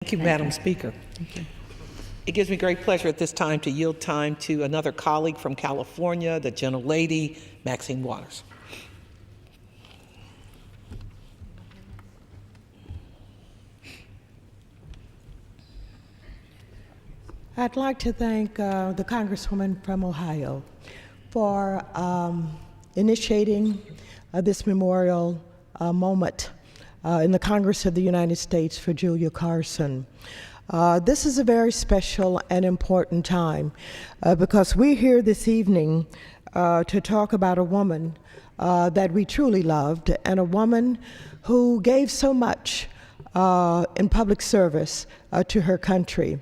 Thank you, Madam Speaker. It gives me great pleasure at this time to yield time to another colleague from California, the gentlelady, Maxine Waters. I'd like to thank the Congresswoman from Ohio for initiating this memorial moment in the Congress of the United States for Julia Carson. This is a very special and important time because we're here this evening to talk about a woman that we truly loved and a woman who gave so much in public service to her country.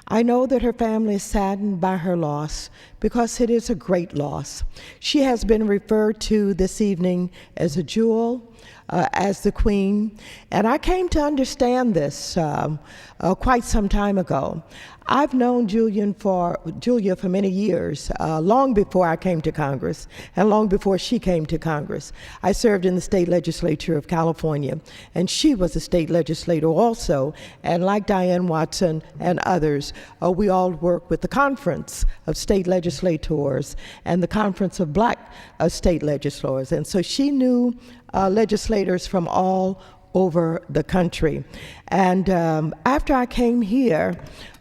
I know that her family is saddened by her loss because it is a great loss. She has been referred to this evening as a jewel, as the queen, and I came to understand this quite some time ago. I've known Julia for many years, long before I came to Congress and long before she came to Congress. I served in the state legislature of California, and she was a state legislator also, and like Diane Watson and others, we all work with the Conference of State Legislators and the Conference of Black State Legislators, and so she knew legislators from all over the country. And after I came here,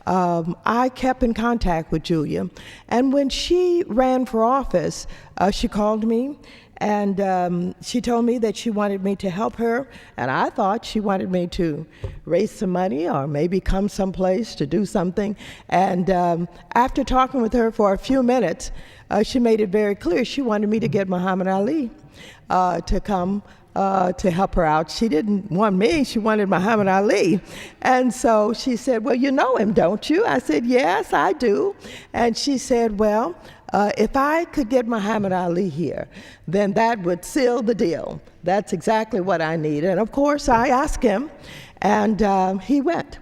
I kept in contact with Julia, and when she ran for office, she called me and she told me that she wanted me to help her, and I thought she wanted me to raise some money or maybe come someplace to do something. And after talking with her for a few minutes, she made it very clear she wanted me to get Muhammad Ali to come to help her out. She didn't want me, she wanted Muhammad Ali. And so she said, well, you know him, don't you? I said, yes, I do. And she said, well, if I could get Muhammad Ali here, then that would seal the deal. That's exactly what I need. And of course, I asked him, and he went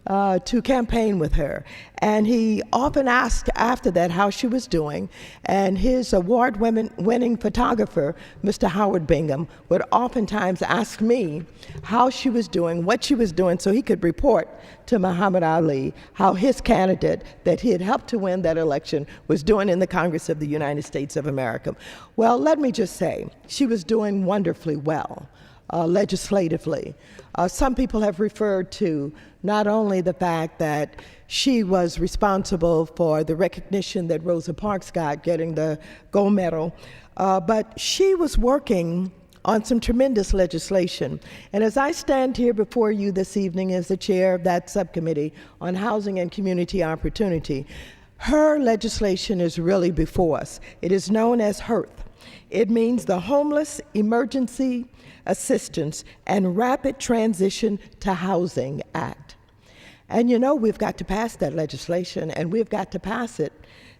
to campaign with her. And he often asked after that how she was doing. And his award-winning photographer, Mr. Howard Bingham, would oftentimes ask me how she was doing, what she was doing, so he could report to Muhammad Ali how his candidate that he had helped to win that election was doing in the Congress of the United States of America. Well, let me just say, she was doing wonderfully well. Legislatively. Some people have referred to not only the fact that she was responsible for the recognition that Rosa Parks got, getting the gold medal, but she was working on some tremendous legislation. And as I stand here before you this evening as the chair of that subcommittee on housing and community opportunity, her legislation is really before us. It is known as HERTH. It means the Homeless Emergency Assistance and Rapid Transition to Housing Act. And you know, we've got to pass that legislation, and we've got to pass it.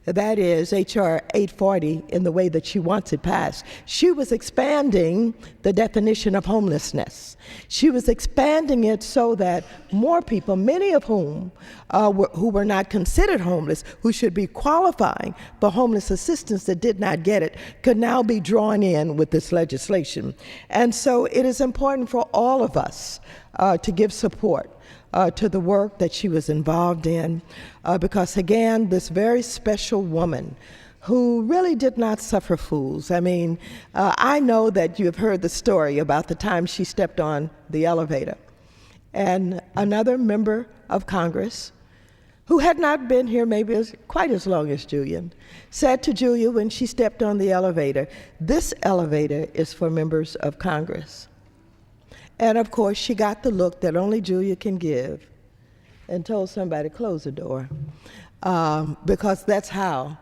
That is H.R. 840 in the way that she wants it passed. She was expanding the definition of homelessness. She was expanding it so that more people, many of whom who were not considered homeless, who should be qualifying for homeless assistance that did not get it, could now be drawn in with this legislation. And so it is important for all of us to give support to the work that she was involved in, because again, this very special woman who really did not suffer fools. I mean, I know that you have heard the story about the time she stepped on the elevator, and another member of Congress who had not been here maybe quite as long as Julia, said to Julia when she stepped on the elevator, "This elevator is for members of Congress." And of course, she got the look that only Julia can give and told somebody to close the door, because that's how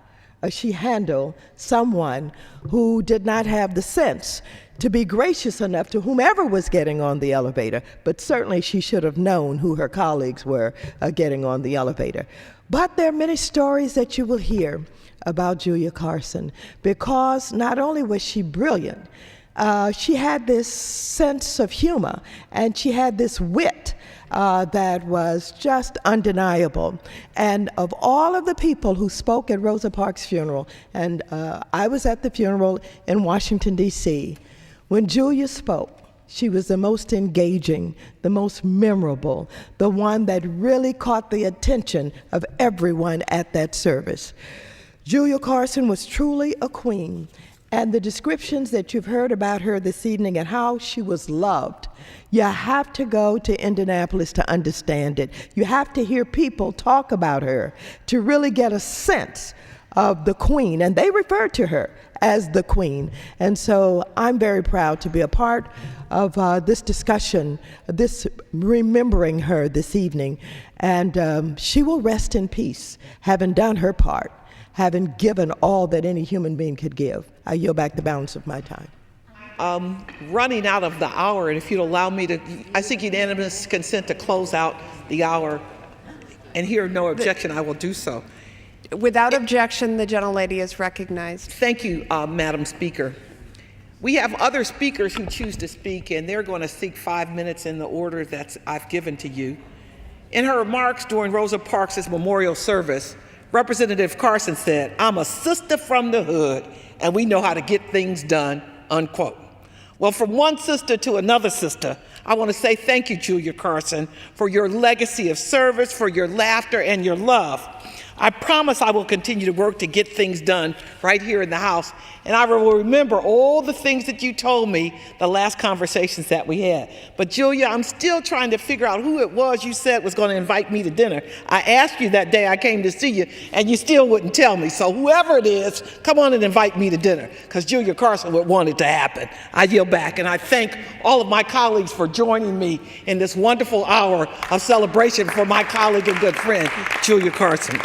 she handled someone who did not have the sense to be gracious enough to whomever was getting on the elevator, but certainly she should have known who her colleagues were getting on the elevator. But there are many stories that you will hear about Julia Carson, because not only was she brilliant, she had this sense of humor, and she had this wit that was just undeniable. And of all of the people who spoke at Rosa Parks' funeral, and I was at the funeral in Washington, D.C., when Julia spoke, She was the most engaging, the most memorable, the one that really caught the attention of everyone at that service. Julia Carson was truly a queen, and the descriptions that you've heard about her this evening and how she was loved, you have to go to Indianapolis to understand it. You have to hear people talk about her to really get a sense of the queen, and they referred to her as the queen. And so I'm very proud to be a part of this discussion, this remembering her this evening. And she will rest in peace, having done her part, having given all that any human being could give. I yield back the balance of my time. Running out of the hour, and if you'd allow me to, I seek unanimous consent to close out the hour, and hear no objection, I will do so. Without objection, the gentlelady is recognized. Thank you, Madam Speaker. We have other speakers who choose to speak, and they're going to seek 5 minutes in the order that I've given to you. In her remarks during Rosa Parks' memorial service, Representative Carson said, "I'm a sister from the hood, and we know how to get things done," unquote. Well, from one sister to another sister, I want to say thank you, Julia Carson, for your legacy of service, for your laughter and your love. I promise I will continue to work to get things done right here in the House, and I will remember all the things that you told me the last conversations that we had. But Julia, I'm still trying to figure out who it was you said was going to invite me to dinner. I asked you that day I came to see you, and you still wouldn't tell me. So whoever it is, come on and invite me to dinner, because Julia Carson would want it to happen. I yield back, and I thank all of my colleagues for joining me in this wonderful hour of celebration for my colleague and good friend, Julia Carson.